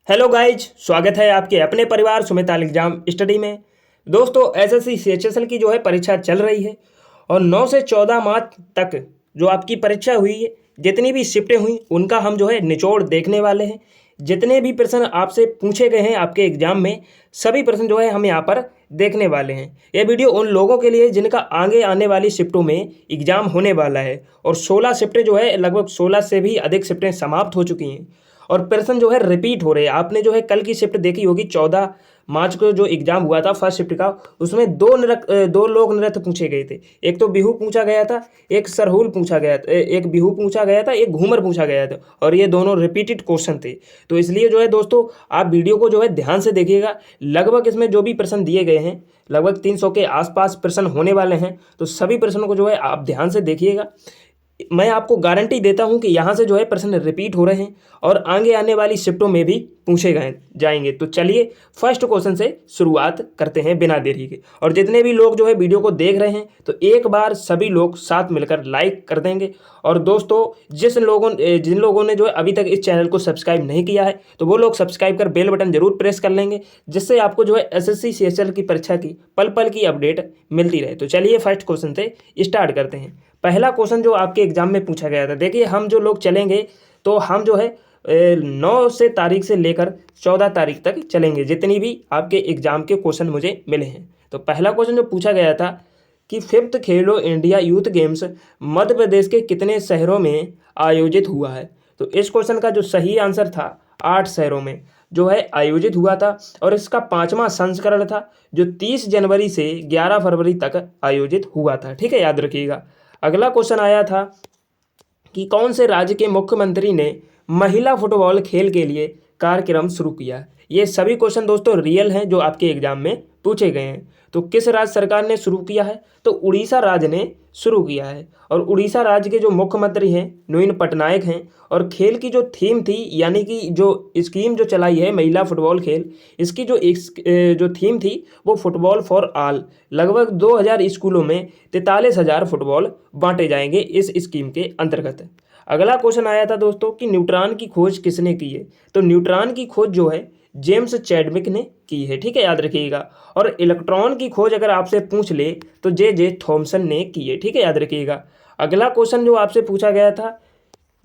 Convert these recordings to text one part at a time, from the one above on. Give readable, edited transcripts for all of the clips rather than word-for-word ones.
Hello guys, स्वागत है आपके अपने परिवार सुमिताल एग्जाम स्टडी में। दोस्तों, एसएससी सीएचएसएल की जो है परीक्षा चल रही है और 9 से 14 मार्च तक जो आपकी परीक्षा हुई है, जितनी भी शिफ्टें हुई उनका हम जो है निचोड़ देखने वाले हैं। जितने भी प्रश्न आपसे पूछे गए हैं आपके एग्जाम में, सभी प्रश्न जो है हम यहाँ पर देखने वाले हैं। यह वीडियो उन लोगों के लिए जिनका आगे आने वाली शिफ्टों में एग्जाम होने वाला है और 16 शिफ्टें जो है लगभग 16 से भी अधिक शिफ्टें समाप्त हो चुकी हैं और प्रश्न जो है रिपीट हो रहे हैं। आपने जो है कल की शिफ्ट देखी होगी, 14 मार्च को जो एग्जाम हुआ था फर्स्ट शिफ्ट का, उसमें दो लोक नृत्य पूछे गए थे। एक तो बिहू पूछा गया था, एक सरहुल पूछा गया था, एक बिहू पूछा गया था, एक घूमर पूछा गया था और ये दोनों रिपीटेड क्वेश्चन थे। तो इसलिए जो है दोस्तों, आप वीडियो को जो है ध्यान से देखिएगा। लगभग इसमें जो भी प्रश्न दिए गए हैं, लगभग 300 के आसपास प्रश्न होने वाले हैं, तो सभी प्रश्नों को जो है आप ध्यान से देखिएगा। मैं आपको गारंटी देता हूं कि यहाँ से जो है प्रश्न रिपीट हो रहे हैं और आगे आने वाली शिफ्टों में भी पूछे गए जाएंगे। तो चलिए फर्स्ट क्वेश्चन से शुरुआत करते हैं बिना देरी के। और जितने भी लोग जो है वीडियो को देख रहे हैं, तो एक बार सभी लोग साथ मिलकर लाइक कर देंगे। और दोस्तों, जिन लोगों ने जो है अभी तक इस चैनल को सब्सक्राइब नहीं किया है, तो वो लोग सब्सक्राइब कर बेल बटन जरूर प्रेस कर लेंगे, जिससे आपको जो है एसएससी सीएचएसएल की परीक्षा की पल पल की अपडेट मिलती रहे। तो चलिए फर्स्ट क्वेश्चन से स्टार्ट करते हैं। पहला क्वेश्चन जो आपके एग्जाम में पूछा गया था, देखिए हम जो लोग चलेंगे तो हम जो है 9 से तारीख से लेकर 14 तारीख तक चलेंगे, जितनी भी आपके एग्जाम के क्वेश्चन मुझे मिले हैं। तो पहला क्वेश्चन जो पूछा गया था कि 5th खेलो India youth games Madhya Pradesh के कितने शहरों में आयोजित हुआ है। तो इस क्वेश्चन का जो सही आंसर था, 8 शहरों में जो है आयोजित हुआ था और इसका 5वां संस्करण था, जो 30 जनवरी से 11 फरवरी तक आयोजित हुआ था। ठीक है, याद रखिएगा। अगला क्वेश्चन आया था कि कौन से राज्य के मुख्यमंत्री ने महिला फुटबॉल खेल के लिए कार्यक्रम शुरू किया। ये सभी क्वेश्चन दोस्तों रियल हैं जो आपके एग्जाम में पूछे गए हैं। तो किस राज्य सरकार ने शुरू किया है, तो उड़ीसा राज्य ने शुरू किया है। और उड़ीसा राज्य के जो मुख्यमंत्री हैं नवीन पटनायक हैं। और खेल की जो थीम थी, यानी कि जो स्कीम जो चलाई है महिला फुटबॉल खेल, इसकी जो थीम थी वो फुटबॉल फॉर ऑल। लगभग 2000 स्कूलों में 43,000 फुटबॉल बांटे जाएंगे इस स्कीम के अंतर्गत। अगला क्वेश्चन आया था दोस्तों कि न्यूट्रॉन की खोज किसने की है। तो न्यूट्रॉन की खोज जो है जेम्स चैडविक ने की है। ठीक है, याद रखिएगा। और इलेक्ट्रॉन की खोज अगर आपसे पूछ ले तो जे थॉमसन ने की है। ठीक है, याद रखिएगा। अगला क्वेश्चन जो आपसे पूछा गया था,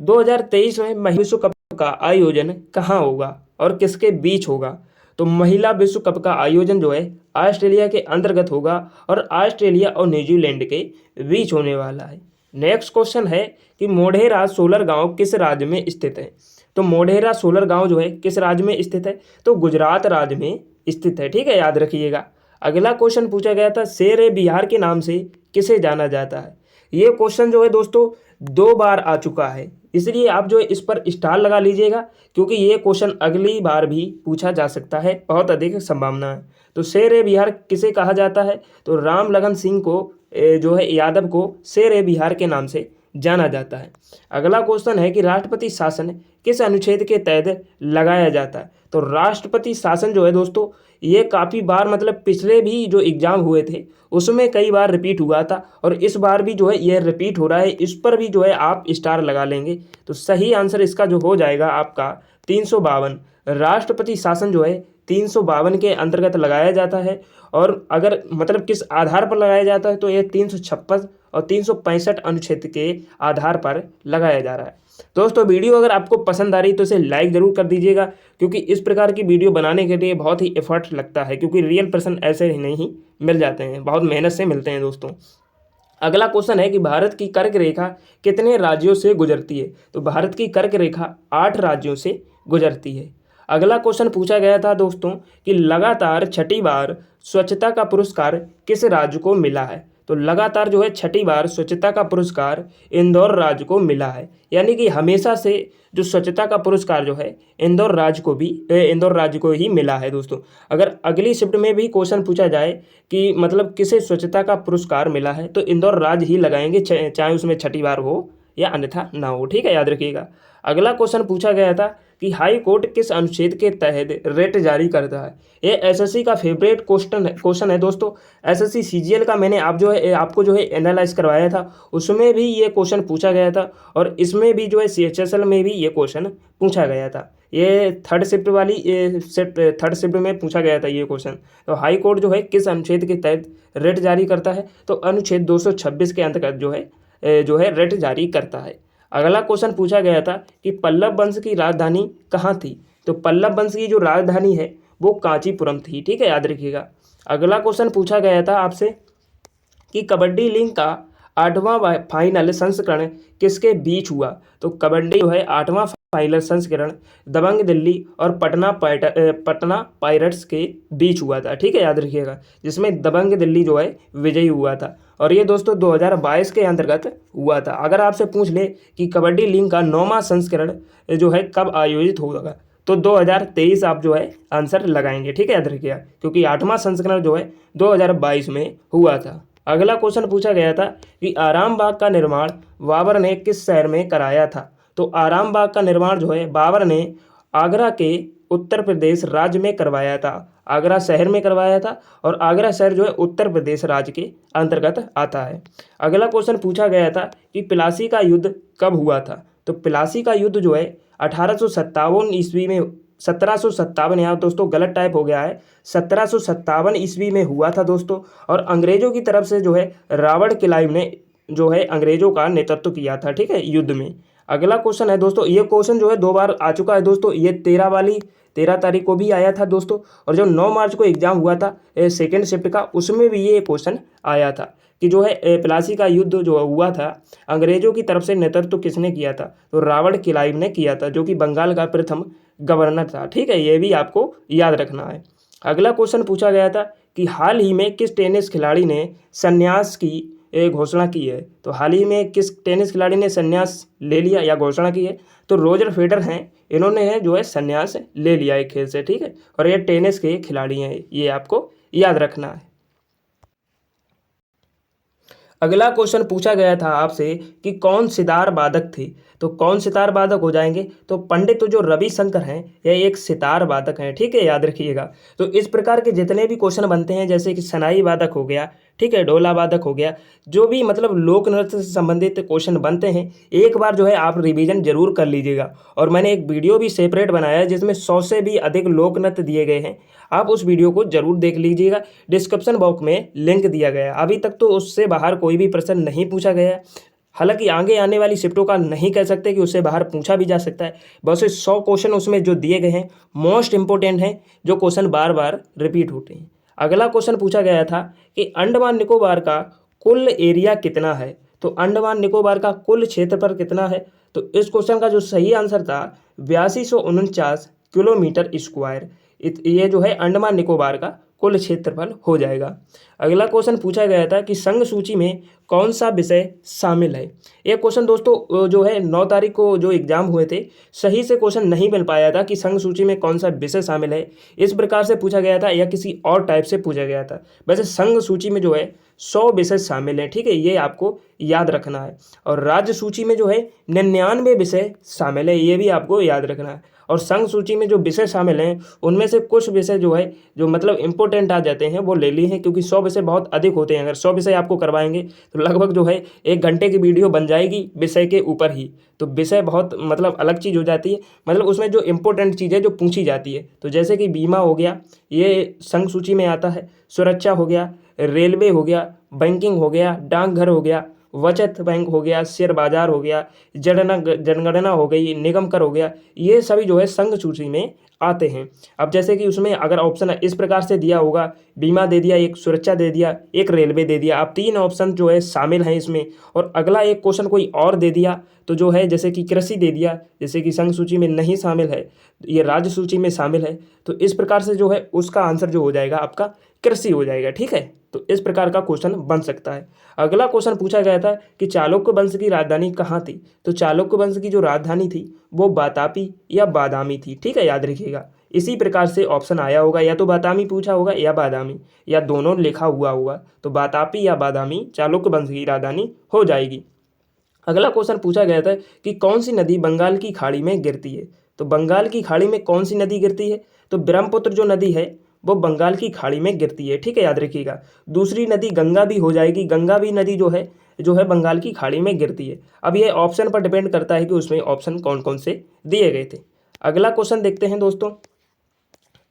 2023 में महिला विश्व कप का आयोजन कहाँ होगा और किसके बीच होगा। तो महिला विश्व कप का आयोजन जो है ऑस्ट्रेलिया के अंतर्गत होगा और ऑस्ट्रेलिया और न्यूजीलैंड के बीच होने वाला है। नेक्स्ट क्वेश्चन है कि मोढेरा सोलर गांव किस राज्य में स्थित है। तो मोढेरा सोलर गांव जो है किस राज्य में स्थित है, तो गुजरात राज्य में स्थित है। ठीक है, याद रखिएगा। अगला क्वेश्चन पूछा गया था, शेर ए बिहार के नाम से किसे जाना जाता है। ये क्वेश्चन जो है दोस्तों 2 बार आ चुका है, इसलिए आप जो है इस पर स्टार लगा लीजिएगा, क्योंकि ये क्वेश्चन अगली बार भी पूछा जा सकता है, बहुत अधिक संभावना है। तो शेर ए बिहार किसे कहा जाता है, तो राम लगन सिंह को जो है यादव को शेर ए बिहार के नाम से जाना जाता है। अगला क्वेश्चन है कि राष्ट्रपति शासन किस अनुच्छेद के तहत लगाया जाता है। तो राष्ट्रपति शासन जो है दोस्तों, ये काफ़ी बार मतलब पिछले भी जो एग्जाम हुए थे उसमें कई बार रिपीट हुआ था और इस बार भी जो है ये रिपीट हो रहा है। इस पर भी जो है आप स्टार लगा लेंगे। तो सही आंसर इसका जो हो जाएगा आपका 352। राष्ट्रपति शासन जो है 352 के अंतर्गत लगाया जाता है। और अगर मतलब किस आधार पर लगाया जाता है, तो ये 356 और 365 अनुच्छेद के आधार पर लगाया जा रहा है। दोस्तों, वीडियो अगर आपको पसंद आ रही तो इसे लाइक ज़रूर कर दीजिएगा, क्योंकि इस प्रकार की वीडियो बनाने के लिए बहुत ही एफर्ट लगता है, क्योंकि रियल पर्सन ऐसे ही नहीं मिल जाते हैं, बहुत मेहनत से मिलते हैं दोस्तों। अगला क्वेश्चन है कि भारत की कर्क रेखा कितने राज्यों से गुजरती है। तो भारत की कर्क रेखा 8 राज्यों से गुजरती है। अगला क्वेश्चन पूछा गया था दोस्तों कि लगातार 6ठी बार स्वच्छता का पुरस्कार किस राज्य को मिला है। तो लगातार जो है 6ठी बार स्वच्छता का पुरस्कार इंदौर राज्य को मिला है, यानी कि हमेशा से जो स्वच्छता का पुरस्कार जो है इंदौर राज्य को ही मिला है दोस्तों। अगर अगली शिफ्ट में भी क्वेश्चन पूछा जाए कि मतलब किसे स्वच्छता का पुरस्कार मिला है, तो इंदौर राज्य ही लगाएंगे, चाहे उसमें 6ठी बार हो या अन्यथा ना हो। ठीक है, याद रखिएगा। अगला क्वेश्चन पूछा गया था कि हाई कोर्ट किस अनुच्छेद के तहत रेट जारी करता है। ये एसएससी का फेवरेट क्वेश्चन है दोस्तों। एसएससी सीजीएल का मैंने आपको जो है एनालाइज करवाया था, उसमें भी ये क्वेश्चन पूछा गया था और इसमें भी जो है सीएचएसएल में भी ये क्वेश्चन पूछा गया था ये थर्ड शिफ्ट में पूछा गया था ये क्वेश्चन। तो हाई कोर्ट जो है किस अनुच्छेद के तहत रिट जारी करता है? तो अनुच्छेद 226 के अंतर्गत जो है रिट जारी करता है। अगला क्वेश्चन पूछा गया था कि पल्लव वंश की राजधानी कहाँ थी? तो पल्लव वंश की जो राजधानी है वो कांचीपुरम थी, ठीक है, याद रखिएगा। अगला क्वेश्चन पूछा गया था आपसे कि कबड्डी लीग का 8वां फाइनल संस्करण किसके बीच हुआ? तो कबड्डी जो है 8वां फाइनल संस्करण दबंग दिल्ली और पटना पायरेट्स के बीच हुआ था, ठीक है, याद रखिएगा, जिसमें दबंग दिल्ली जो है विजयी हुआ था। और ये दोस्तों 2022 के अंतर्गत हुआ था। अगर आपसे पूछ ले कि कबड्डी लीग का 9वां संस्करण जो है कब आयोजित होगा, तो 2023 आप जो है आंसर लगाएंगे, ठीक है, याद रखिएगा, क्योंकि 8वां संस्करण जो है 2022 में हुआ था। अगला क्वेश्चन पूछा गया था कि आराम बाग का निर्माण बाबर ने किस शहर में कराया था? तो आराम बाग का निर्माण जो है बाबर ने आगरा के उत्तर प्रदेश राज्य में करवाया था, आगरा शहर में करवाया था, और आगरा शहर जो है उत्तर प्रदेश राज्य के अंतर्गत आता है। अगला क्वेश्चन पूछा गया था कि प्लासी का युद्ध कब हुआ था? तो प्लासी का युद्ध जो है 1857 ईस्वी में 1757, यहाँ दोस्तों गलत टाइप हो गया है, 1757 ईस्वी में हुआ था दोस्तों। और अंग्रेजों की तरफ से जो है रॉबर्ट क्लाइव ने जो है अंग्रेजों का नेतृत्व किया था, ठीक है, युद्ध में। अगला क्वेश्चन है दोस्तों, ये क्वेश्चन जो है 2 बार आ चुका है दोस्तों, ये 13 तारीख को भी आया था दोस्तों, और जो 9 मार्च को एग्जाम हुआ था सेकेंड शिफ्ट का, उसमें भी ये क्वेश्चन आया था कि जो है प्लासी का युद्ध जो हुआ था अंग्रेजों की तरफ से नेतृत्व किसने किया था? तो रॉबर्ट क्लाइव ने किया था, जो कि बंगाल का प्रथम गवर्नर था, ठीक है, ये भी आपको याद रखना है। अगला क्वेश्चन पूछा गया था कि हाल ही में किस टेनिस खिलाड़ी ने संन्यास की घोषणा की है? तो हाल ही में किस टेनिस खिलाड़ी ने संन्यास ले लिया या घोषणा की है? तो रोजर फेडरर हैं, इन्होंने है जो है संन्यास ले लिया है खेल से, ठीक है, और ये टेनिस के खिलाड़ी हैं, ये आपको याद रखना है। अगला क्वेश्चन पूछा गया था आपसे कि कौन सितार वादक थे? तो कौन सितार वादक हो जाएंगे? तो पंडित जो रविशंकर हैं यह एक सितार वादक हैं, ठीक है, याद रखिएगा। तो इस प्रकार के जितने भी क्वेश्चन बनते हैं, जैसे कि सनाई वादक हो गया, ठीक है, ढोला वादक हो गया, जो भी मतलब लोक नृत्य से संबंधित क्वेश्चन बनते हैं, एक बार जो है आप रिवीजन जरूर कर लीजिएगा। और मैंने एक वीडियो भी सेपरेट बनाया है जिसमें 100 से भी अधिक लोक नृत्य दिए गए हैं, आप उस वीडियो को जरूर देख लीजिएगा, डिस्क्रिप्शन बॉक्स में लिंक दिया गया है। अभी तक तो उससे बाहर कोई भी प्रश्न नहीं पूछा गया है, हालांकि आगे आने वाली शिफ्टों का नहीं कह सकते कि उससे बाहर पूछा भी जा सकता है। बस 100 क्वेश्चन उसमें जो दिए गए हैं मोस्ट इंपोर्टेंट हैं, जो क्वेश्चन बार बार रिपीट होते हैं। अगला क्वेश्चन पूछा गया था कि अंडमान निकोबार का कुल एरिया कितना है? तो अंडमान निकोबार का कुल क्षेत्रफल कितना है? तो इस क्वेश्चन का जो सही आंसर था 8249 किलोमीटर स्क्वायर, ये जो है अंडमान निकोबार का कुल क्षेत्रफल हो जाएगा। अगला क्वेश्चन पूछा गया था कि संघ सूची में कौन सा विषय शामिल है? ये क्वेश्चन दोस्तों जो है 9 तारीख को जो एग्जाम हुए थे, सही से क्वेश्चन नहीं मिल पाया था कि संघ सूची में कौन सा विषय शामिल है, इस प्रकार से पूछा गया था या किसी और टाइप से पूछा गया था। वैसे संघ सूची में जो है 100 विषय शामिल हैं, ठीक है, ये आपको याद रखना है। और राज्य सूची में जो है 99 विषय शामिल है, ये भी आपको याद रखना है। और संघ सूची में जो विषय शामिल हैं उनमें से कुछ विषय जो है जो मतलब इंपॉर्टेंट आ जाते हैं वो ले लिए हैं, क्योंकि 100 विषय बहुत अधिक होते हैं। अगर 100 विषय आपको करवाएंगे तो लगभग जो है 1 घंटे की वीडियो बन जाएगी विषय के ऊपर ही। तो विषय बहुत मतलब अलग चीज़ हो जाती है, मतलब उसमें जो इंपॉर्टेंट चीज़ें जो पूछी जाती है, तो जैसे कि बीमा हो गया, ये संघ सूची में आता है, सुरक्षा हो गया, रेलवे हो गया, बैंकिंग हो गया, डाकघर हो गया, बचत बैंक हो गया, शेयर बाजार हो गया, जनगणना हो गई, निगम कर हो गया, ये सभी जो है संघ सूची में आते हैं। अब जैसे कि उसमें अगर ऑप्शन इस प्रकार से दिया होगा, बीमा दे दिया, एक सुरक्षा दे दिया, एक रेलवे दे दिया, अब 3 ऑप्शन जो है शामिल हैं इसमें, और अगला एक क्वेश्चन कोई और दे दिया तो जो है जैसे कि कृषि दे दिया, जैसे कि संघ सूची में नहीं शामिल है, ये राज्य सूची में शामिल है, तो इस प्रकार से जो है उसका आंसर जो हो जाएगा आपका कृषि हो जाएगा, ठीक है। तो इस प्रकार का क्वेश्चन बन सकता है। अगला क्वेश्चन पूछा गया था कि चालुक्य वंश की राजधानी कहाँ थी? तो चालुक्य वंश की जो राजधानी थी वो बातापी या बादामी थी, ठीक है, याद रखिएगा। इसी प्रकार से ऑप्शन आया होगा, या तो बादामी पूछा होगा या बादामी, या दोनों लिखा हुआ होगा, तो बातापी या बादामी चालुक्य वंश की राजधानी हो जाएगी। अगला क्वेश्चन पूछा गया था कि कौन सी नदी बंगाल की खाड़ी में गिरती है? तो बंगाल की खाड़ी में कौन सी नदी गिरती है? तो ब्रह्मपुत्र जो नदी है वो बंगाल की खाड़ी में गिरती है, ठीक है, याद रखिएगा। दूसरी नदी गंगा भी हो जाएगी, गंगा भी नदी जो है बंगाल की खाड़ी में गिरती है। अब ये ऑप्शन पर डिपेंड करता है कि उसमें ऑप्शन कौन कौन से दिए गए थे। अगला क्वेश्चन देखते हैं दोस्तों।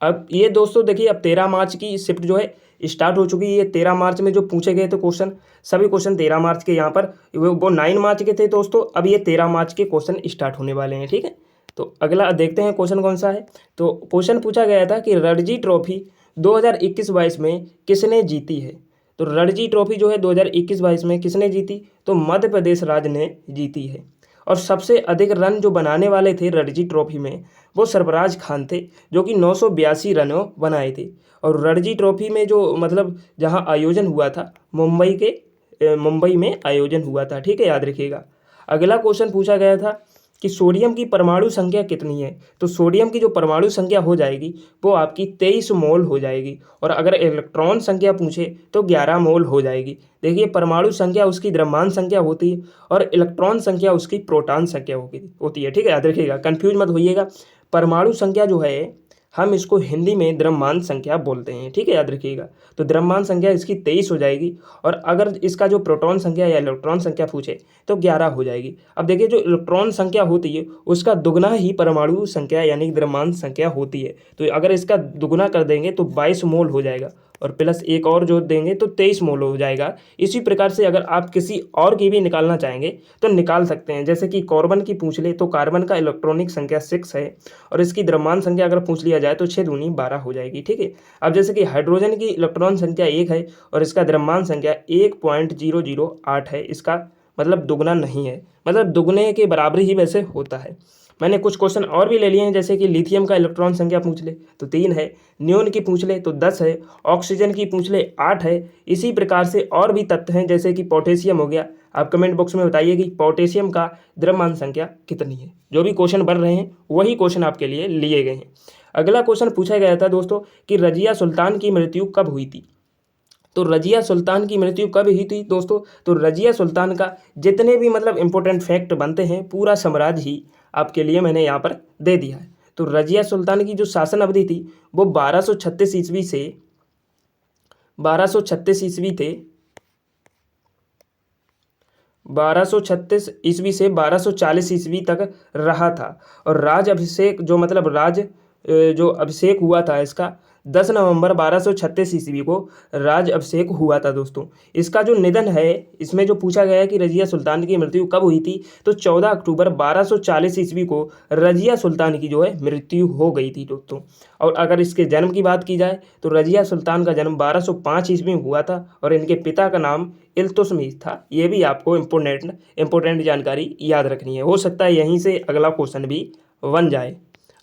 अब ये दोस्तों देखिए, अब 13 मार्च की शिफ्ट जो है स्टार्ट हो चुकी है। ये 13 मार्च में जो पूछे गए थे क्वेश्चन, सभी क्वेश्चन 13 मार्च के यहाँ पर वो 9 मार्च के थे दोस्तों। अब ये 13 मार्च के क्वेश्चन स्टार्ट होने वाले हैं, ठीक है। तो अगला देखते हैं क्वेश्चन कौन सा है। तो क्वेश्चन पूछा गया था कि रणजी ट्रॉफी 2021-22 में किसने जीती है। तो रणजी ट्रॉफी जो है 2021-22 में किसने जीती, तो मध्य प्रदेश राज्य ने जीती है। और सबसे अधिक रन जो बनाने वाले थे रणजी ट्रॉफी में, वो सरफराज खान थे, जो कि 982 रनों बनाए थे। और रणजी ट्रॉफी में जो मतलब जहां आयोजन हुआ था, मुंबई में आयोजन हुआ था, ठीक है, याद रखिएगा। अगला क्वेश्चन पूछा गया था कि सोडियम की परमाणु संख्या कितनी है। तो सोडियम की जो परमाणु संख्या हो जाएगी वो आपकी 23 मोल हो जाएगी। और अगर इलेक्ट्रॉन संख्या पूछे तो 11 मोल हो जाएगी। देखिए, परमाणु संख्या उसकी द्रव्यमान संख्या होती है और इलेक्ट्रॉन संख्या उसकी प्रोटॉन संख्या होती है, ठीक है, याद रखिएगा, कन्फ्यूज मत होइएगा। परमाणु संख्या जो है हम इसको हिंदी में द्रव्यमान संख्या बोलते हैं, ठीक है, याद रखिएगा। तो द्रव्यमान संख्या इसकी 23 हो जाएगी। और अगर इसका जो प्रोटॉन संख्या या इलेक्ट्रॉन संख्या पूछे तो 11 हो जाएगी। अब देखिए, जो इलेक्ट्रॉन संख्या होती है उसका दुगना ही परमाणु संख्या यानी द्रव्यमान संख्या होती है। तो अगर इसका दुगना कर देंगे तो 22 मोल हो जाएगा, और प्लस एक और जो देंगे तो 23 मोल हो जाएगा। इसी प्रकार से अगर आप किसी और की भी निकालना चाहेंगे तो निकाल सकते हैं। जैसे कि कार्बन की पूछ ले तो कार्बन का इलेक्ट्रॉनिक संख्या 6 है, और इसकी द्रव्यमान संख्या अगर पूछ लिया जाए तो 6 दूनी 12 हो जाएगी, ठीक है। अब जैसे कि हाइड्रोजन की इलेक्ट्रॉन संख्या 1 है और इसका द्रव्यमान संख्या 1.008 है। इसका मतलब दुगना नहीं है, मतलब दुगने के बराबर ही वैसे होता है। मैंने कुछ क्वेश्चन और भी ले लिए हैं, जैसे कि लिथियम का इलेक्ट्रॉन संख्या पूछ ले तो 3 है, नियोन की पूछ ले तो 10 है, ऑक्सीजन की पूछ ले 8 है। इसी प्रकार से और भी तत्व हैं, जैसे कि पोटेशियम हो गया। आप कमेंट बॉक्स में बताइए कि पोटेशियम का द्रव्यमान संख्या कितनी है। जो भी क्वेश्चन बन रहे हैं वही क्वेश्चन आपके लिए लिए गए हैं। अगला क्वेश्चन पूछा गया था दोस्तों कि रजिया सुल्तान की मृत्यु कब हुई थी। तो रजिया सुल्तान की मृत्यु कब हुई थी दोस्तों। तो रजिया सुल्तान का जितने भी मतलब इंपॉर्टेंट फैक्ट बनते हैं, पूरा समराज ही आपके लिए मैंने यहाँ पर दे दिया है। तो रजिया सुल्तान की जो शासन अवधि थी वो 1236 ईस्वी से 1236 ईस्वी थे 1236 ईस्वी से 1240 ईस्वी तक रहा था। और राज अभिषेक जो मतलब जो अभिषेक हुआ था इसका 10 नवंबर 1236 ईस्वी को राज अभिषेक हुआ था दोस्तों। इसका जो निधन है, इसमें जो पूछा गया है कि रजिया सुल्तान की मृत्यु कब हुई थी, तो 14 अक्टूबर 1240 ईस्वी को रजिया सुल्तान की जो है मृत्यु हो गई थी दोस्तों। और अगर इसके जन्म की बात की जाए तो रजिया सुल्तान का जन्म 1205 ईस्वी में हुआ था और इनके पिता का नाम इल्तुतमिश था। ये भी आपको इम्पोर्टेंट जानकारी याद रखनी है। हो सकता है यहीं से अगला क्वेश्चन भी बन जाए।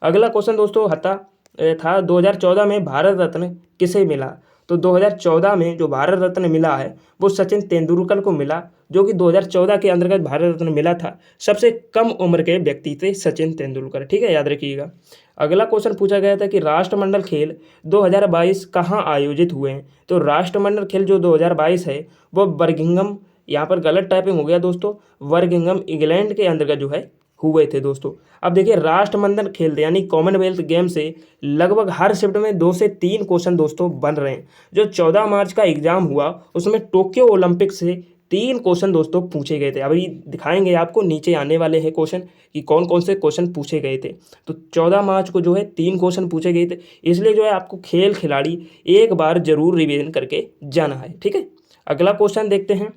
अगला क्वेश्चन दोस्तों था 2014 में भारत रत्न किसे मिला। तो 2014 में जो भारत रत्न मिला है वो सचिन तेंदुलकर को मिला, जो कि 2014 के अंतर्गत भारत रत्न मिला था। सबसे कम उम्र के व्यक्ति थे सचिन तेंदुलकर, ठीक है, याद रखिएगा। अगला क्वेश्चन पूछा गया था कि राष्ट्रमंडल खेल 2022 कहाँ आयोजित हुए हैं। तो राष्ट्रमंडल खेल जो 2022 है वो बर्मिंघम, यहाँ पर गलत टाइपिंग हो गया दोस्तों, बर्मिंघम इंग्लैंड के अंतर्गत जो है हुए थे दोस्तों। अब देखिए, राष्ट्रमंडल खेल यानी कॉमनवेल्थ गेम से लगभग हर शिफ्ट में 2 से 3 क्वेश्चन दोस्तों बन रहे हैं। जो 14 मार्च का एग्जाम हुआ उसमें टोक्यो ओलंपिक से 3 क्वेश्चन दोस्तों पूछे गए थे। अभी दिखाएंगे आपको, नीचे आने वाले हैं क्वेश्चन कि कौन कौन से क्वेश्चन पूछे गए थे। तो 14 मार्च को जो है 3 क्वेश्चन पूछे गए थे, इसलिए जो है आपको खेल खिलाड़ी एक बार जरूर रिवीजन करके जाना है, ठीक है। अगला क्वेश्चन देखते हैं।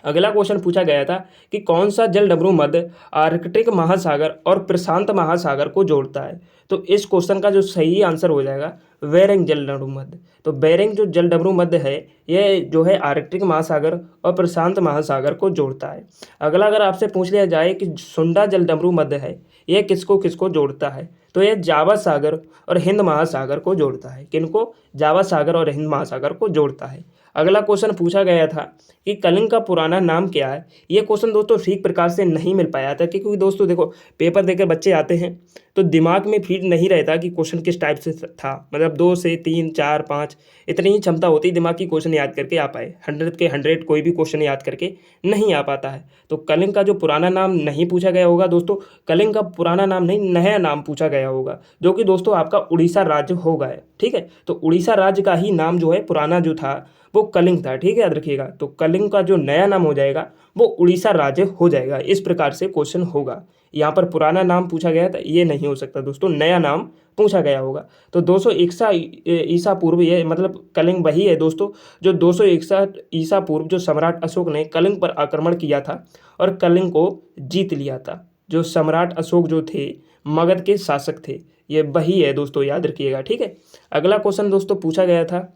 अगला क्वेश्चन पूछा गया था कि कौन सा जल डमरू मध्य आर्कटिक महासागर और प्रशांत महासागर को जोड़ता है। तो इस क्वेश्चन का जो सही आंसर हो जाएगा बेरिंग जल डमरू मध्य। तो बेरिंग जो जल डमरू मध्य है ये जो है आर्कटिक महासागर और प्रशांत महासागर को जोड़ता है। अगला अगर आपसे पूछ लिया जाए कि सुंडा जल डमरू मध्य है ये किसको किसको जोड़ता है, तो यह जावा सागर और हिंद महासागर को जोड़ता है। किनको, जावा सागर और हिंद महासागर को जोड़ता है। अगला क्वेश्चन पूछा गया था कि कलिंग का पुराना नाम क्या है। ये क्वेश्चन दोस्तों ठीक प्रकार से नहीं मिल पाया था, क्योंकि दोस्तों देखो, पेपर देकर बच्चे आते हैं तो दिमाग में फीड नहीं रहता कि क्वेश्चन किस टाइप से था। मतलब 2 से 3 4 5 इतनी ही क्षमता होती है दिमाग की क्वेश्चन याद करके आ पाए। 100 के 100 कोई भी क्वेश्चन याद करके नहीं आ पाता है। तो कलिंग का जो पुराना नाम नहीं पूछा गया होगा दोस्तों, कलिंग का पुराना नाम नहीं नया नाम पूछा गया होगा, जो कि दोस्तों आपका उड़ीसा राज्य होगा, ठीक है। तो उड़ीसा राज्य का ही नाम जो है पुराना जो था वो कलिंग था, ठीक है, याद रखिएगा। तो कलिंग का जो नया नाम हो जाएगा वो उड़ीसा राज्य हो जाएगा। इस प्रकार से क्वेश्चन होगा, यहाँ पर पुराना नाम पूछा गया था, ये नहीं हो सकता दोस्तों, नया नाम पूछा गया होगा। तो 261 ईसा पूर्व, ये मतलब कलिंग वही है दोस्तों जो 261 ईसा पूर्व जो सम्राट अशोक ने कलिंग पर आक्रमण किया था और कलिंग को जीत लिया था। जो सम्राट अशोक जो थे मगध के शासक थे, ये वही है दोस्तों, याद रखिएगा, ठीक है। अगला क्वेश्चन दोस्तों पूछा गया था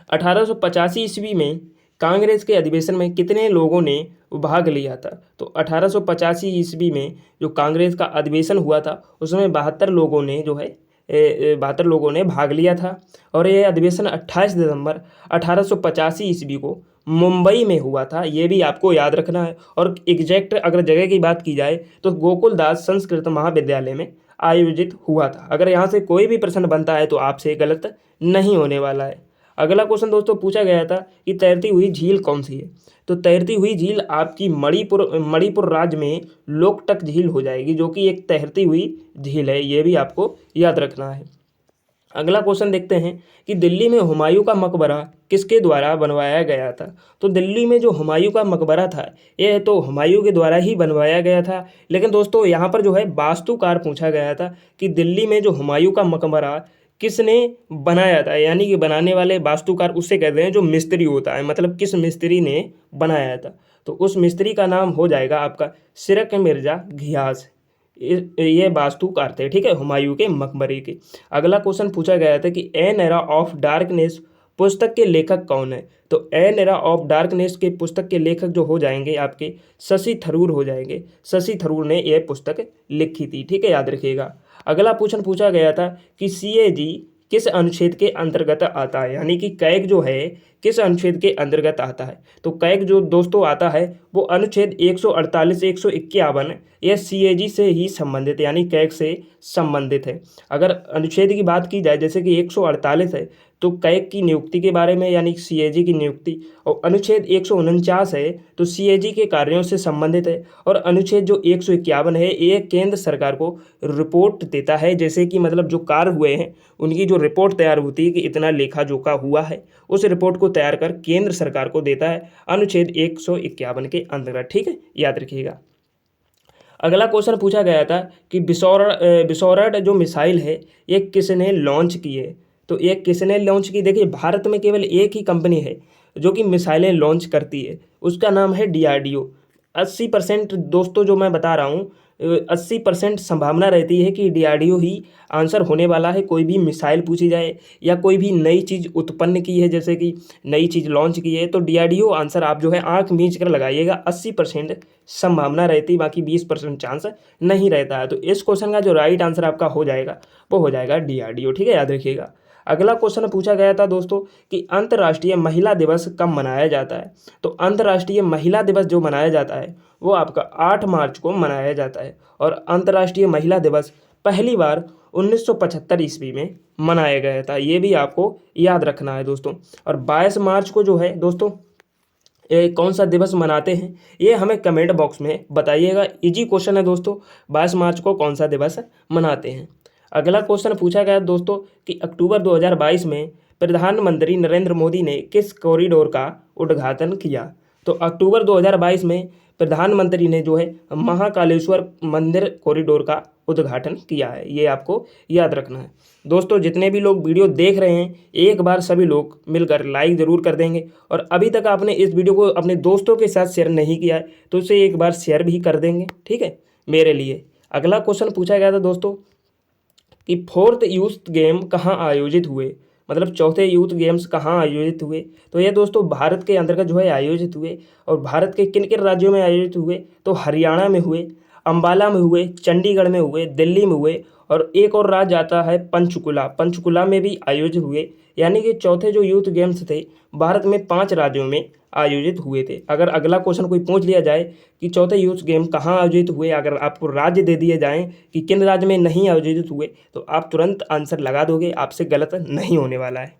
1885 ईस्वी में कांग्रेस के अधिवेशन में कितने लोगों ने भाग लिया था। तो 1885 ईस्वी में जो कांग्रेस का अधिवेशन हुआ था उसमें 72 लोगों ने जो है 72 लोगों ने भाग लिया था। और ये अधिवेशन 28 दिसंबर 1885 ईस्वी को मुंबई में हुआ था, ये भी आपको याद रखना है। और एग्जैक्ट अगर जगह की बात की जाए तो गोकुलदास संस्कृत महाविद्यालय में आयोजित हुआ था। अगर यहाँ से कोई भी प्रश्न बनता है तो आपसे गलत नहीं होने वाला है। अगला क्वेश्चन दोस्तों पूछा गया था कि तैरती हुई झील कौन सी है। तो तैरती हुई झील आपकी मणिपुर राज्य में लोकटक झील हो जाएगी, जो कि एक तैरती हुई झील है, ये भी आपको याद रखना है। अगला क्वेश्चन देखते हैं कि दिल्ली में हुमायूं का मकबरा किसके द्वारा बनवाया गया था। तो दिल्ली में जो हुमायूं का मकबरा था ये तो हुमायूं के द्वारा ही बनवाया गया था। लेकिन दोस्तों यहाँ पर जो है वास्तुकार पूछा गया था कि दिल्ली में जो हुमायूं का मकबरा किसने बनाया था, यानी कि बनाने वाले वास्तुकार उससे कहते हैं जो मिस्त्री होता है, मतलब किस मिस्त्री ने बनाया था। तो उस मिस्त्री का नाम हो जाएगा आपका सिरक मिर्जा घियास, ये वास्तुकार थे, ठीक है, हुमायूं के मकबरे के। अगला क्वेश्चन पूछा गया था कि एन एरा ऑफ डार्कनेस पुस्तक के लेखक कौन है। तो एन एरा ऑफ डार्कनेस के पुस्तक के लेखक जो हो जाएंगे आपके शशि थरूर हो जाएंगे। शशि थरूर ने यह पुस्तक लिखी थी, ठीक है, याद रखिएगा। अगला क्वेश्चन पूछा गया था कि सीएजी किस अनुच्छेद के अंतर्गत आता है, यानी कि कैग जो है किस अनुच्छेद के अंतर्गत आता है। तो कैग जो दोस्तों आता है वो अनुच्छेद 148 151 यह सीएजी से ही संबंधित, यानी कैग से संबंधित है। अगर अनुच्छेद की बात की जाए जैसे कि 148 है तो कैग की नियुक्ति के बारे में, यानी सीएजी की नियुक्ति, और अनुच्छेद 149 है तो सीएजी के कार्यों से संबंधित है। और अनुच्छेद जो 151 है ये केंद्र सरकार को रिपोर्ट देता है, जैसे कि मतलब जो कार्य हुए हैं उनकी जो रिपोर्ट तैयार होती है कि इतना लेखा जोखा हुआ है, उस रिपोर्ट को तैयार कर केंद्र सरकार को देता है अनुच्छेद 151 के अंतर्गत, ठीक है, याद रखिएगा। अगला क्वेश्चन पूछा गया था कि बिसौरड जो मिसाइल है ये किसने लॉन्च की है। तो ये किसने लॉन्च की, देखिए भारत में केवल एक ही कंपनी है जो कि मिसाइलें लॉन्च करती है, उसका नाम है DRDO। 80% दोस्तों जो मैं बता रहा हूँ 80% संभावना रहती है कि DRDO ही आंसर होने वाला है। कोई भी मिसाइल पूछी जाए या कोई भी नई चीज़ उत्पन्न की है, जैसे कि नई चीज़ लॉन्च की है, तो DRDO आंसर आप जो है आंख मींच कर लगाइएगा। 80% संभावना रहती है, बाकी 20% चांस नहीं रहता है। तो इस क्वेश्चन का जो राइट आंसर आपका हो जाएगा वो हो जाएगा DRDO, ठीक है, याद रखिएगा। अगला क्वेश्चन पूछा गया था दोस्तों कि अंतर्राष्ट्रीय महिला दिवस कब मनाया जाता है। तो अंतर्राष्ट्रीय महिला दिवस जो मनाया जाता है वो आपका 8 मार्च को मनाया जाता है। और अंतर्राष्ट्रीय महिला दिवस पहली बार 1975 ईस्वी में मनाया गया था, ये भी आपको याद रखना है दोस्तों। और 22 मार्च को जो है दोस्तों कौन सा दिवस मनाते हैं ये हमें कमेंट बॉक्स में बताइएगा। इजी क्वेश्चन है दोस्तों, 22 मार्च को कौन सा दिवस मनाते हैं। अगला क्वेश्चन पूछा गया दोस्तों कि अक्टूबर 2022 में प्रधानमंत्री नरेंद्र मोदी ने किस कॉरिडोर का उद्घाटन किया। तो अक्टूबर 2022 में प्रधानमंत्री ने जो है महाकालेश्वर मंदिर कॉरिडोर का उद्घाटन किया है, ये आपको याद रखना है। दोस्तों जितने भी लोग वीडियो देख रहे हैं एक बार सभी लोग मिलकर लाइक ज़रूर कर देंगे, और अभी तक आपने इस वीडियो को अपने दोस्तों के साथ शेयर नहीं किया है तो उसे एक बार शेयर भी कर देंगे, ठीक है, मेरे लिए। अगला क्वेश्चन पूछा गया था दोस्तों कि 4th यूथ गेम कहाँ आयोजित हुए, मतलब चौथे यूथ गेम्स कहाँ आयोजित हुए। तो ये दोस्तों भारत के अंतर्गत जो है आयोजित हुए। और भारत के किन किन राज्यों में आयोजित हुए, तो हरियाणा में हुए, अंबाला में हुए, चंडीगढ़ में हुए, दिल्ली में हुए, और एक और राज्य आता है पंचकुला में भी आयोजित हुए। यानी कि चौथे जो यूथ गेम्स थे भारत में 5 राज्यों में आयोजित हुए थे। अगर अगला क्वेश्चन कोई पूछ लिया जाए कि चौथे यूथ गेम कहाँ आयोजित हुए, अगर आपको राज्य दे दिए जाएं कि किन राज्य में नहीं आयोजित हुए, तो आप तुरंत आंसर लगा दोगे, आपसे गलत नहीं होने वाला है।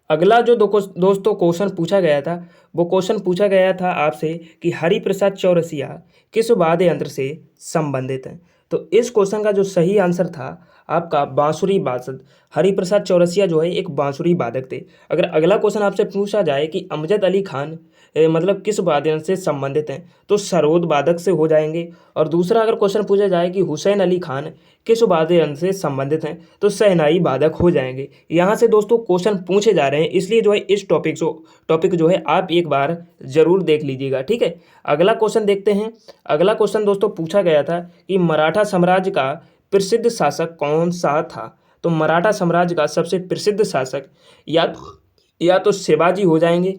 अगला जो दोस्तों क्वेश्चन पूछा गया था वो क्वेश्चन पूछा गया था आपसे कि हरिप्रसाद चौरसिया किस वाद्य यंत्र से संबंधित हैं। तो इस क्वेश्चन का जो सही आंसर था आपका बांसुरी वादक। हरिप्रसाद चौरसिया जो है एक बांसुरी वादक थे। अगर अगला क्वेश्चन आपसे पूछा जाए कि अमजद अली खान मतलब किस वाद्य यंत्र से संबंधित हैं? तो सरोद वादक से हो जाएंगे। और दूसरा अगर क्वेश्चन पूछा जाए कि हुसैन अली खान किस वाद्य यंत्र से संबंधित हैं, तो शहनाई वादक हो जाएंगे। यहाँ से दोस्तों क्वेश्चन पूछे जा रहे हैं, इसलिए जो है इस टॉपिक जो है आप एक बार जरूर देख लीजिएगा, ठीक है। अगला क्वेश्चन देखते हैं। अगला क्वेश्चन दोस्तों पूछा गया था कि मराठा साम्राज्य का प्रसिद्ध शासक कौन सा था? तो मराठा साम्राज्य का सबसे प्रसिद्ध शासक या तो शिवाजी हो जाएंगे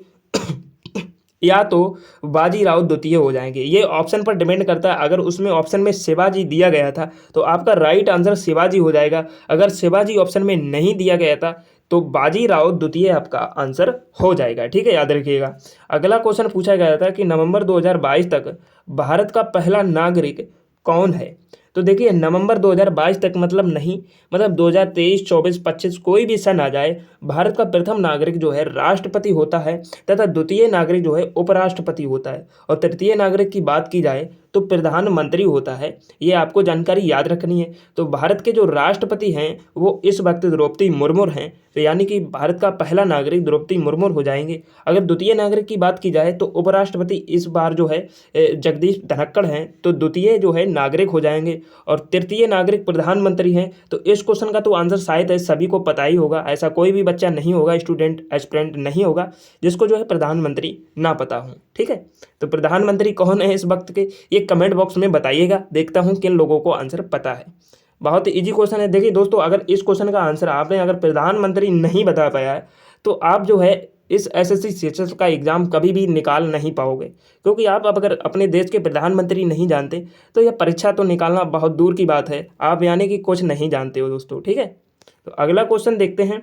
या तो बाजीराव द्वितीय हो जाएंगे। ये ऑप्शन पर डिपेंड करता है। अगर उसमें ऑप्शन में शिवाजी दिया गया था तो आपका राइट आंसर शिवाजी हो जाएगा। अगर शिवाजी ऑप्शन में नहीं दिया गया था तो बाजीराव द्वितीय आपका आंसर हो जाएगा, ठीक है, याद रखिएगा। अगला क्वेश्चन पूछा गया था कि नवंबर 2022 तक भारत का पहला नागरिक कौन है? तो देखिए नवंबर 2022 तक मतलब नहीं, मतलब 2023, 24, 25 कोई भी सन आ जाए, भारत का प्रथम नागरिक जो है राष्ट्रपति होता है तथा द्वितीय नागरिक जो है उपराष्ट्रपति होता है, और तृतीय नागरिक की बात की जाए तो प्रधानमंत्री होता है। ये आपको जानकारी याद रखनी है। तो भारत के जो राष्ट्रपति हैं वो इस वक्त द्रौपदी मुर्मू हैं, तो यानी कि भारत का पहला नागरिक द्रौपदी मुर्मू हो जाएंगे। अगर द्वितीय नागरिक की बात की जाए तो उपराष्ट्रपति इस बार जो है जगदीश धनखड़ हैं, तो द्वितीय जो है नागरिक हो जाएंगे। और तृतीय नागरिक प्रधानमंत्री हैं। तो इस क्वेश्चन का तो आंसर शायद सभी को पता ही होगा, ऐसा कोई भी बच्चा नहीं होगा, स्टूडेंट एस्पिरेंट नहीं होगा जिसको जो है प्रधानमंत्री ना पता हो, ठीक है। तो प्रधानमंत्री कौन है इस वक्त के, ये कमेंट बॉक्स में बताइएगा, देखता हूँ किन लोगों को आंसर पता है। बहुत इजी क्वेश्चन है। देखिए दोस्तों, अगर इस क्वेश्चन का आंसर आपने अगर प्रधानमंत्री नहीं बता पाया है तो आप जो है इस एसएससी सीएचएस का एग्जाम कभी भी निकाल नहीं पाओगे, क्योंकि आप अब अगर अपने देश के प्रधानमंत्री नहीं जानते तो यह परीक्षा तो निकालना बहुत दूर की बात है। आप यानी कि कुछ नहीं जानते हो दोस्तों, ठीक है। तो अगला क्वेश्चन देखते हैं।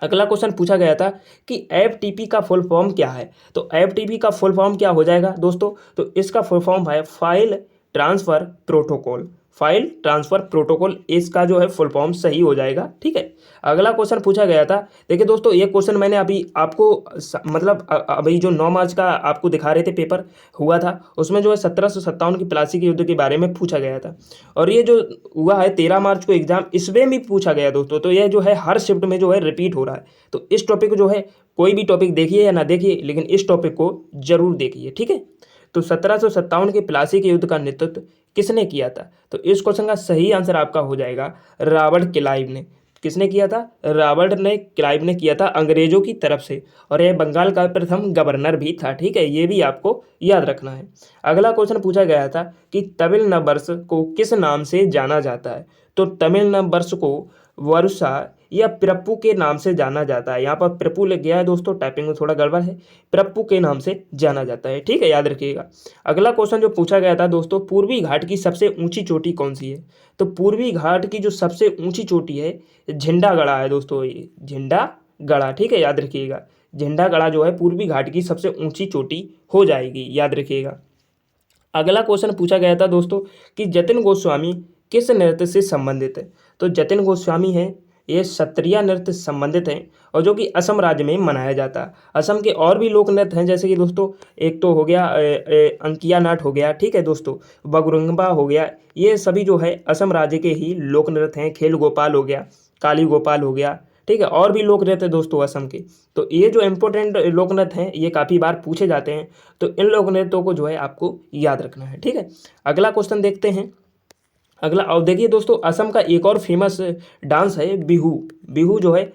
अगला क्वेश्चन पूछा गया था कि एफटीपी का फुल फॉर्म क्या है? तो एफटीपी का फुल फॉर्म क्या हो जाएगा दोस्तों? तो इसका फुल फॉर्म है file transfer protocol. File transfer protocol इसका जो है फुल फॉर्म सही हो जाएगा, ठीक है। अगला क्वेश्चन पूछा गया था, देखिए दोस्तों ये क्वेश्चन मैंने अभी आपको मतलब अभी जो 9 मार्च का आपको दिखा रहे थे पेपर हुआ था, उसमें जो है 1757 की प्लासी के युद्ध के बारे में पूछा गया था। और ये जो हुआ है 13 मार्च को एग्जाम, इसमें भी पूछा गया दोस्तों। तो यह जो है हर शिफ्ट में जो है रिपीट हो रहा है। तो इस टॉपिक जो है, कोई भी टॉपिक देखिए या ना देखिए, लेकिन इस टॉपिक को जरूर देखिए, ठीक है। तो 1757 के प्लासी के युद्ध का नेतृत्व किसने किया था? तो इस क्वेश्चन का सही आंसर आपका हो जाएगा रॉबर्ट क्लाइव ने। किसने किया था? रॉबर्ट ने क्लाइव ने किया था अंग्रेजों की तरफ से, और यह बंगाल का प्रथम गवर्नर भी था, ठीक है। ये भी आपको याद रखना है। अगला क्वेश्चन पूछा गया था कि तमिल नववर्ष को किस नाम से जाना जाता है? तो तमिल नववर्ष को वर्षा या प्रप्पू के नाम से जाना जाता है। यहाँ पर प्रप्पू लग गया है दोस्तों, टाइपिंग में थोड़ा गड़बड़ है, प्रप्पू के नाम से जाना जाता है, ठीक है, याद रखिएगा। अगला क्वेश्चन जो पूछा गया था दोस्तों, पूर्वी घाट की सबसे ऊंची चोटी कौन सी है? तो पूर्वी घाट की जो सबसे ऊंची चोटी है झंडागढ़ा है दोस्तों, ये झंडागढ़ा, ठीक है, याद रखिएगा। झंडागढ़ा जो है पूर्वी घाट की सबसे ऊंची चोटी हो जाएगी, याद रखिएगा। अगला क्वेश्चन पूछा गया था दोस्तों कि जतिन गोस्वामी किस नृत्य से संबंधित है? तो जतिन गोस्वामी है, ये सत्रिया नृत्य से संबंधित हैं, और जो कि असम राज्य में मनाया जाता है। असम के और भी लोक नृत्य हैं, जैसे कि दोस्तों एक तो हो गया अंकिया नाट हो गया, ठीक है दोस्तों, बगुरुंबा हो गया, ये सभी जो है असम राज्य के ही लोक नृत्य हैं। खेल गोपाल हो गया, काली गोपाल हो गया, ठीक है, और भी लोक नृत्य दोस्तों असम के। तो ये जो इम्पोर्टेंट लोक नृत्य हैं ये काफ़ी बार पूछे जाते हैं, तो इन लोक नृत्यों को जो है आपको याद रखना है, ठीक है। अगला क्वेश्चन देखते हैं। अगला, और देखिए दोस्तों असम का एक और फेमस डांस है बिहू। बिहू जो है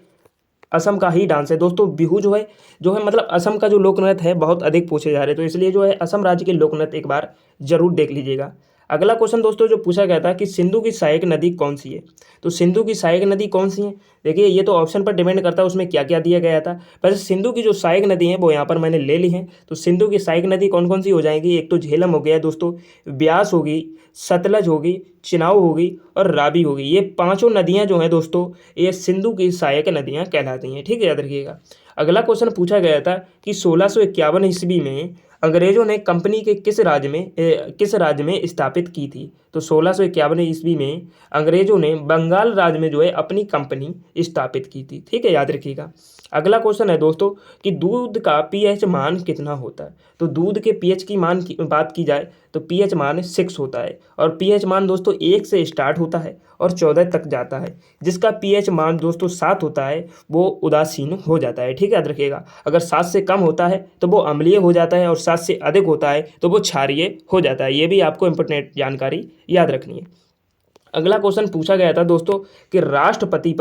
असम का ही डांस है दोस्तों। बिहू जो है मतलब असम का जो लोक नृत्य है बहुत अधिक पूछे जा रहे हैं, तो इसलिए जो है असम राज्य के लोक नृत्य एक बार जरूर देख लीजिएगा। अगला क्वेश्चन दोस्तों जो पूछा गया था कि सिंधु की सहायक नदी कौन सी है? तो सिंधु की सहायक नदी कौन सी है? देखिए ये तो ऑप्शन पर डिपेंड करता है उसमें क्या क्या दिया गया था। वैसे सिंधु की जो सहायक नदी है वो यहाँ पर मैंने ले ली है। तो सिंधु की सहायक नदी कौन कौन सी हो जाएंगी? एक तो झेलम हो गया दोस्तों, ब्यास होगी, सतलज होगी, चिनाब होगी और रावी होगी। ये पांचों नदियाँ जो हैं दोस्तों ये सिंधु की सहायक नदियाँ कहलाती हैं, ठीक है, याद रखिएगा। अगला क्वेश्चन पूछा गया था कि 1651 ईस्वी में अंग्रेजों ने कंपनी के किस राज्य में स्थापित की थी? तो 1651 ईस्वी में अंग्रेजों ने बंगाल राज्य में जो है अपनी कंपनी स्थापित की थी। ठीक है, याद रखिएगा। अगला क्वेश्चन है दोस्तों कि दूध का पीएच मान कितना होता है? तो दूध के पीएच की मान की बात की जाए तो पीएच मान 6 होता है, और पीएच मान दोस्तों 1 से स्टार्ट होता है और 14 तक जाता है। जिसका पीएच मान दोस्तों 7 होता है वो उदासीन हो जाता है। ठीक है, याद रखिएगा। अगर 7 से कम होता है तो वो अम्लीय हो जाता है, और 7 से अधिक होता है तो वो क्षारीय हो जाता है। ये भी आपको इंपॉर्टेंट जानकारी याद रखनी है। अगला क्वेश्चन पूछा गया था दोस्तों कि राष्ट्रपति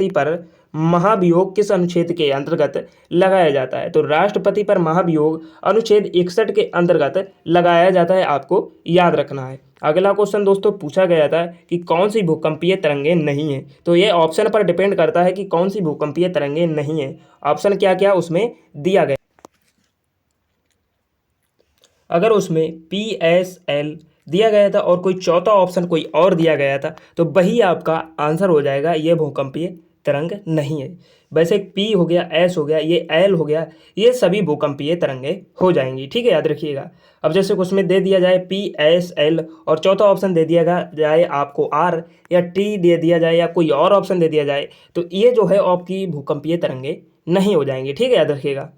पर महाभियोग किस अनुच्छेद के अंतर्गत लगाया जाता है? तो राष्ट्रपति पर महाभियोग अनुच्छेद 61 के अंतर्गत लगाया जाता है, आपको याद रखना है। अगला क्वेश्चन दोस्तों पूछा गया था कि कौन सी भूकंपीय तरंगे नहीं है? तो ये ऑप्शन पर डिपेंड करता है कि कौन सी भूकंपीय तरंगे नहीं है। ऑप्शन क्या क्या उसमें दिया गया। अगर उसमें PSL दिया गया था और कोई चौथा ऑप्शन कोई और दिया गया था तो वही आपका आंसर हो जाएगा, ये भूकंपीय तरंग नहीं है। वैसे P हो गया, S हो गया, ये L हो गया, ये सभी भूकंपीय तरंगे हो जाएंगी। ठीक है, याद रखिएगा। अब जैसे उसमें दे दिया जाए PSL और चौथा ऑप्शन दे दिया जाए आपको R या T दे दिया जाए या कोई और ऑप्शन दे दिया जाए तो ये जो है आपकी भूकंपीय तरंगे नहीं हो जाएंगी। ठीक है, याद रखिएगा।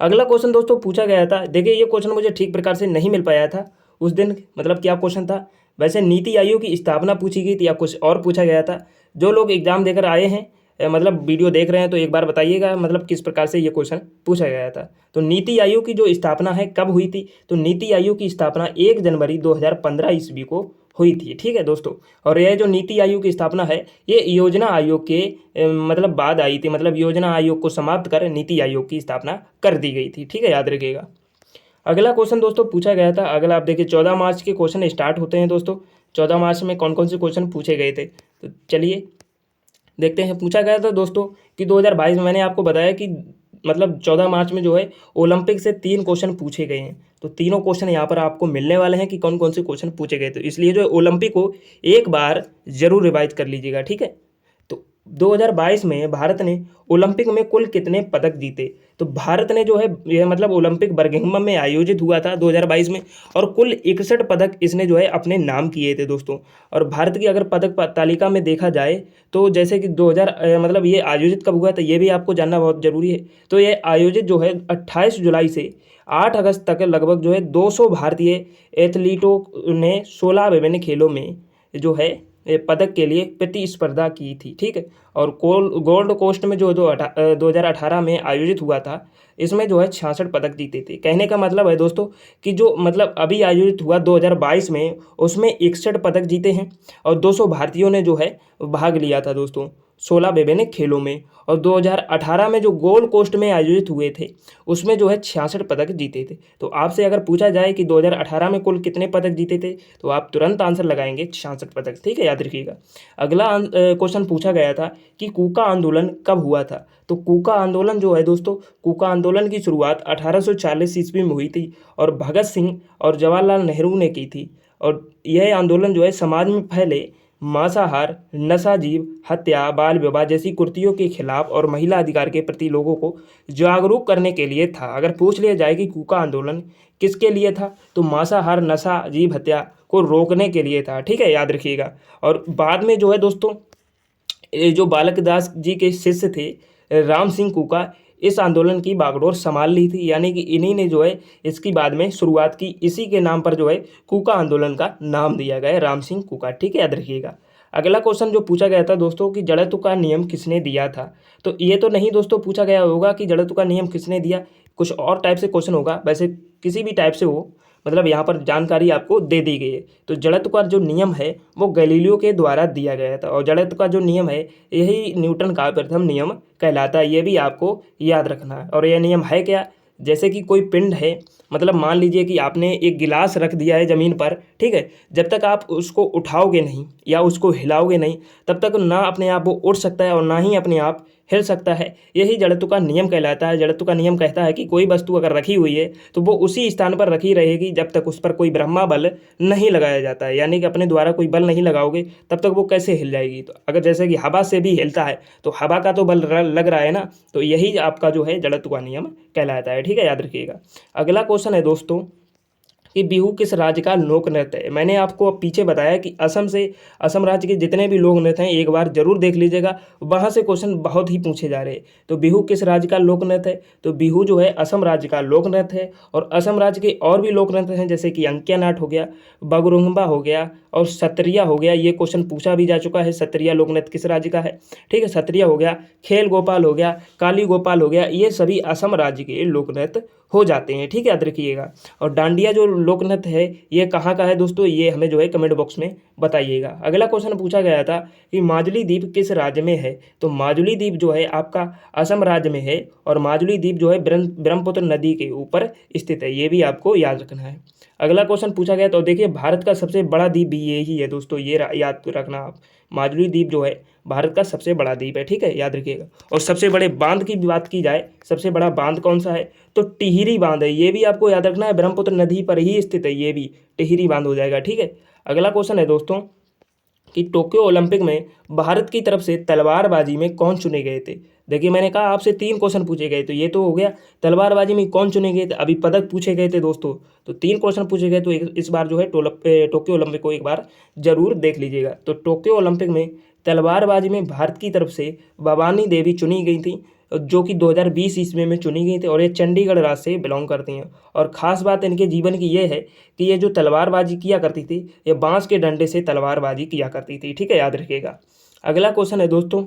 अगला क्वेश्चन दोस्तों पूछा गया था, देखिए ये क्वेश्चन मुझे ठीक प्रकार से नहीं मिल पाया था उस दिन, मतलब क्या क्वेश्चन था। वैसे नीति आयोग की स्थापना पूछी गई थी या कुछ और पूछा गया था? जो लोग एग्जाम देकर आए हैं मतलब वीडियो देख रहे हैं तो एक बार बताइएगा मतलब किस प्रकार से ये क्वेश्चन पूछा गया था। तो नीति आयोग की जो स्थापना है कब हुई थी? तो नीति आयोग की स्थापना 1 जनवरी 2015 ईस्वी को हुई थी। ठीक है दोस्तों। और यह जो नीति आयोग की स्थापना है ये योजना आयोग के मतलब बाद आई थी, मतलब योजना आयोग को समाप्त कर नीति आयोग की स्थापना कर दी गई थी। ठीक है, याद रखिएगा। अगला क्वेश्चन दोस्तों पूछा गया था, अगला आप देखिए 14 मार्च के क्वेश्चन स्टार्ट होते हैं दोस्तों। 14 मार्च में कौन कौन से क्वेश्चन पूछे गए थे तो चलिए देखते हैं। पूछा गया था दोस्तों कि 2022 में मैंने आपको बताया कि मतलब 14 मार्च में जो है ओलंपिक से 3 क्वेश्चन पूछे गए हैं। तो तीनों क्वेश्चन यहाँ पर आपको मिलने वाले हैं कि कौन कौन से क्वेश्चन पूछे गए। तो इसलिए जो है ओलंपिक को एक बार जरूर रिवाइज कर लीजिएगा। ठीक है। तो 2022 में भारत ने ओलंपिक में कुल कितने पदक जीते? तो भारत ने जो है यह मतलब ओलंपिक बर्मिंघम में आयोजित हुआ था 2022 में, और कुल 61 पदक इसने जो है अपने नाम किए थे दोस्तों। और भारत की अगर पदक तालिका में देखा जाए तो जैसे कि 2000 मतलब ये आयोजित कब हुआ था ये भी आपको जानना बहुत ज़रूरी है। तो ये आयोजित जो है 28 जुलाई से 8 अगस्त तक लगभग जो है 200 भारतीय एथलीटों ने 16 विभिन्न खेलों में जो है पदक के लिए प्रतिस्पर्धा की थी। ठीक है। और गोल्ड कोस्ट में जो 2018 में आयोजित हुआ था इसमें जो है 66 पदक जीते थे। कहने का मतलब है दोस्तों कि जो मतलब अभी आयोजित हुआ 2022 में उसमें 61 पदक जीते हैं और 200 भारतीयों ने जो है भाग लिया था दोस्तों 16 विभिन्न खेलों में। और 2018 में जो गोल्ड कोस्ट में आयोजित हुए थे उसमें जो है 66 पदक जीते थे। तो आपसे अगर पूछा जाए कि 2018 में कुल कितने पदक जीते थे तो आप तुरंत आंसर लगाएंगे 66 पदक। ठीक है, याद रखिएगा। अगला क्वेश्चन पूछा गया था कि कूका आंदोलन कब हुआ था? तो कूका आंदोलन जो है दोस्तों, कूका आंदोलन की शुरुआत 1840 ईस्वी में हुई थी और भगत सिंह और जवाहरलाल नेहरू ने की थी। और यह आंदोलन जो है समाज में फैले मांसाहार, नशाजीव, हत्या, बाल विवाह जैसी कुरीतियों के खिलाफ और महिला अधिकार के प्रति लोगों को जागरूक करने के लिए था। अगर पूछ लिया जाए कि कूका आंदोलन किसके लिए था तो मांसाहार, नशाजीव हत्या को रोकने के लिए था। ठीक है, याद रखिएगा। और बाद में जो है दोस्तों ये जो बालक दास जी के शिष्य थे राम सिंह कूका इस आंदोलन की बागडोर संभाल ली थी, यानी कि इन्हीं ने जो है इसकी बाद में शुरुआत की। इसी के नाम पर जो है कूका आंदोलन का नाम दिया गया है, राम सिंह कूका। ठीक है, याद रखिएगा। अगला क्वेश्चन जो पूछा गया था दोस्तों कि जड़त्व का नियम किसने दिया था? तो ये तो नहीं दोस्तों पूछा गया होगा कि जड़त्व का नियम किसने दिया, कुछ और टाइप से क्वेश्चन होगा। वैसे किसी भी टाइप से हो मतलब यहाँ पर जानकारी आपको दे दी गई है। तो जड़त्व का जो नियम है वो गैलीलियो के द्वारा दिया गया था, और जड़त्व का जो नियम है यही न्यूटन का प्रथम नियम कहलाता है। ये भी आपको याद रखना है। और यह नियम है क्या? जैसे कि कोई पिंड है, मतलब मान लीजिए कि आपने एक गिलास रख दिया है ज़मीन पर, ठीक है, जब तक आप उसको उठाओगे नहीं या उसको हिलाओगे नहीं तब तक ना अपने आप वो उठ सकता है और ना ही अपने आप हिल सकता है। यही जड़त्व का नियम कहलाता है। जड़त्व का नियम कहता है कि कोई वस्तु अगर रखी हुई है तो वो उसी स्थान पर रखी रहेगी जब तक उस पर कोई ब्रह्मा बल नहीं लगाया जाता है, यानी कि अपने द्वारा कोई बल नहीं लगाओगे तब तक वो कैसे हिल जाएगी। तो अगर जैसे कि हवा से भी हिलता है तो हवा का तो बल लग रहा है ना, तो यही आपका जो है जड़त्व का नियम कहलाता है। ठीक है, याद रखिएगा। अगला क्वेश्चन है दोस्तों कि बिहू किस राज्य का लोक नृत्य है। मैंने आपको पीछे बताया कि असम राज्य के जितने भी लोक नृत्य हैं एक बार जरूर देख लीजिएगा, वहाँ से क्वेश्चन बहुत ही पूछे जा रहे हैं। तो बिहू किस राज्य का लोक नृत्य है, तो बिहू जो है असम राज्य का लोक नृत्य है। और असम राज्य के और भी लोक नृत्य हैं जैसे कि अंकिया नाट हो गया, बगरुम्बा हो गया और सत्रिया हो गया। ये क्वेश्चन पूछा भी जा चुका है, सत्रिया लोक नृत्य किस राज्य का है। ठीक है, सत्रिया हो गया, खेल गोपाल हो गया, काली गोपाल हो गया, ये सभी असम राज्य के लोक नृत्य हो जाते हैं। ठीक है, याद रखिएगा। और डांडिया जो लोक नृत्य है ये कहाँ का है दोस्तों, ये हमें जो है कमेंट बॉक्स में बताइएगा। अगला क्वेश्चन पूछा गया था कि माजुली द्वीप किस राज्य में है, तो माजुली द्वीप जो है आपका असम राज्य में है और माजुली द्वीप जो है ब्रह्मपुत्र नदी के ऊपर स्थित है, ये भी आपको याद रखना है। अगला क्वेश्चन पूछा गया तो देखिए भारत का सबसे बड़ा द्वीप भी यही है दोस्तों, ये याद रखना आप। माजुली द्वीप जो है भारत का सबसे बड़ा द्वीप है। ठीक है, याद रखिएगा। और सबसे बड़े बांध की बात की जाए, सबसे बड़ा बांध कौन सा है, तो टिहरी बांध है, ये भी आपको याद रखना है, ब्रह्मपुत्र नदी पर ही स्थित है, ये भी टिहरी बांध हो जाएगा। ठीक है, अगला क्वेश्चन है दोस्तों कि टोक्यो ओलंपिक में भारत की तरफ से तलवारबाजी में कौन चुने गए थे। देखिए मैंने कहा आपसे 3 क्वेश्चन पूछे गए, तो ये तो हो गया तलवारबाजी में कौन चुने गए थे, अभी पदक पूछे गए थे दोस्तों, तो 3 क्वेश्चन पूछे गए। तो इस बार जो है टोक्यो ओलंपिक को एक बार जरूर देख लीजिएगा। तो टोक्यो ओलंपिक में तलवारबाजी में भारत की तरफ से भवानी देवी चुनी गई थी, जो कि 2020 ईस्वी में चुनी गई थी और ये चंडीगढ़ राज्य से बिलोंग करती हैं। और ख़ास बात इनके जीवन की ये है कि ये जो तलवारबाजी किया करती थी ये बांस के डंडे से तलवारबाजी किया करती थी। ठीक है, याद रखिएगा। अगला क्वेश्चन है दोस्तों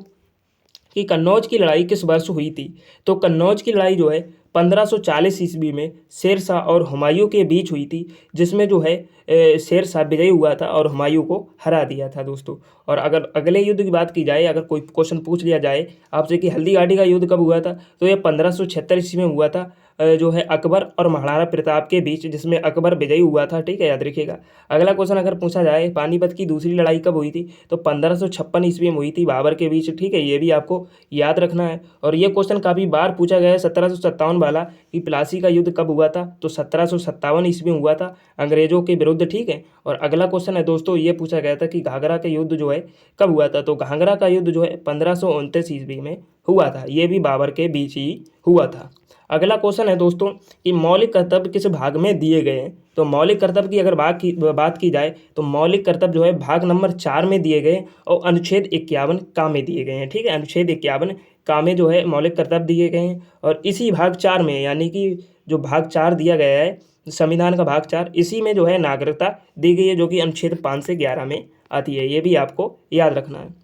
कि कन्नौज की लड़ाई किस वर्ष हुई थी, तो कन्नौज की लड़ाई जो है 1540 ईस्वी में शेरशाह और हुमायूं के बीच हुई थी, जिसमें जो है शेरशाह विजयी हुआ था और हुमायूं को हरा दिया था दोस्तों। और अगर अगले युद्ध की बात की जाए, अगर कोई क्वेश्चन पूछ लिया जाए आपसे कि हल्दीघाटी का युद्ध कब हुआ था, तो ये 1576 ईस्वी में हुआ था, जो है अकबर और महाराणा प्रताप के बीच, जिसमें अकबर विजयी हुआ था। ठीक है, याद रखिएगा। अगला क्वेश्चन अगर पूछा जाए पानीपत की दूसरी लड़ाई कब हुई थी, तो 1556 ईस्वी में हुई थी बाबर के बीच। ठीक है, ये भी आपको याद रखना है। और ये क्वेश्चन काफ़ी बार पूछा गया है 1757 वाला कि प्लासी का युद्ध कब हुआ था, तो 1757 ईस्वी में हुआ था अंग्रेजों के विरुद्ध। ठीक है, और अगला क्वेश्चन है दोस्तों ये पूछा गया था कि घाघरा का युद्ध जो है कब हुआ था, तो घाघरा का युद्ध जो है 1529 ईस्वी में हुआ था, ये भी बाबर के बीच ही हुआ था। अगला क्वेश्चन है दोस्तों कि मौलिक कर्तव्य किस भाग में दिए गए हैं, तो मौलिक कर्तव्य की अगर बात की जाए तो मौलिक कर्तव्य जो है भाग नंबर 4 में दिए गए और अनुच्छेद 51 का में दिए गए हैं। ठीक है, अनुच्छेद 51 का में जो है मौलिक कर्तव्य दिए गए हैं और इसी भाग 4 में, यानी कि जो भाग 4 दिया गया है संविधान का भाग 4, इसी में जो है नागरिकता दी गई है, जो कि अनुच्छेद 5 से 11 में आती है, ये भी आपको याद रखना है।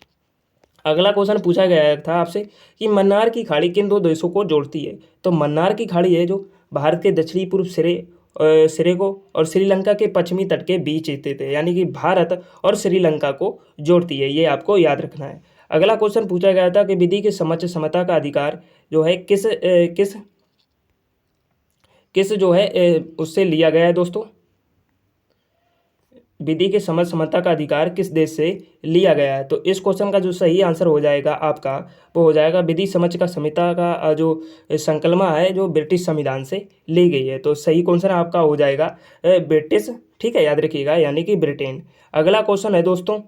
अगला क्वेश्चन पूछा गया था आपसे कि मन्नार की खाड़ी किन 2 देशों को जोड़ती है, तो मन्नार की खाड़ी है जो भारत के दक्षिणी पूर्व सिरे को और श्रीलंका के पश्चिमी तट के बीच स्थित है, यानी कि भारत और श्रीलंका को जोड़ती है, ये आपको याद रखना है। अगला क्वेश्चन पूछा गया था कि विधि के समक्ष समता का अधिकार जो है किस जो है उससे लिया गया है दोस्तों, विधि के समक्ष समता का अधिकार किस देश से लिया गया है, तो इस क्वेश्चन का जो सही आंसर हो जाएगा आपका वो हो जाएगा विधि समक्ष का समता का जो संकल्पना है जो ब्रिटिश संविधान से ली गई है, तो सही क्वेश्चन आपका हो जाएगा ब्रिटिश। ठीक है, याद रखिएगा, यानी कि ब्रिटेन। अगला क्वेश्चन है दोस्तों,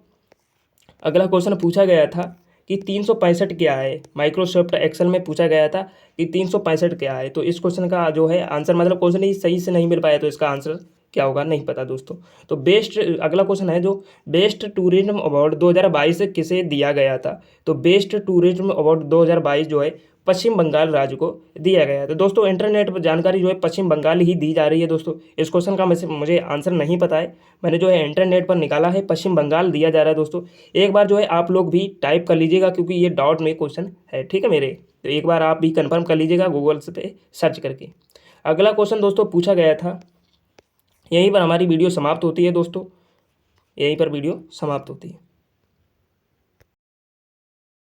अगला क्वेश्चन पूछा गया था कि 365 क्या है, माइक्रोसॉफ्ट एक्सेल में पूछा गया था कि 365 क्या है, तो इस क्वेश्चन का जो है आंसर, मतलब क्वेश्चन ही सही से नहीं मिल पाया तो इसका आंसर क्या होगा नहीं पता दोस्तों। तो अगला क्वेश्चन है जो बेस्ट टूरिज्म अवार्ड 2022 किसे दिया गया था, तो बेस्ट टूरिज्म अवार्ड 2022 जो है पश्चिम बंगाल राज्य को दिया गया है। तो दोस्तों इंटरनेट पर जानकारी जो है पश्चिम बंगाल ही दी जा रही है दोस्तों, इस क्वेश्चन का मुझे आंसर नहीं पता है, मैंने जो है इंटरनेट पर निकाला है, पश्चिम बंगाल दिया जा रहा है दोस्तों। एक बार जो है आप लोग भी टाइप कर लीजिएगा क्योंकि ये डाउट में क्वेश्चन है। ठीक है मेरे, तो एक बार आप भी कंफर्म कर लीजिएगा गूगल पे सर्च करके। अगला क्वेश्चन दोस्तों पूछा गया था, यहीं पर हमारी वीडियो समाप्त होती है दोस्तों, यहीं पर वीडियो समाप्त होती है।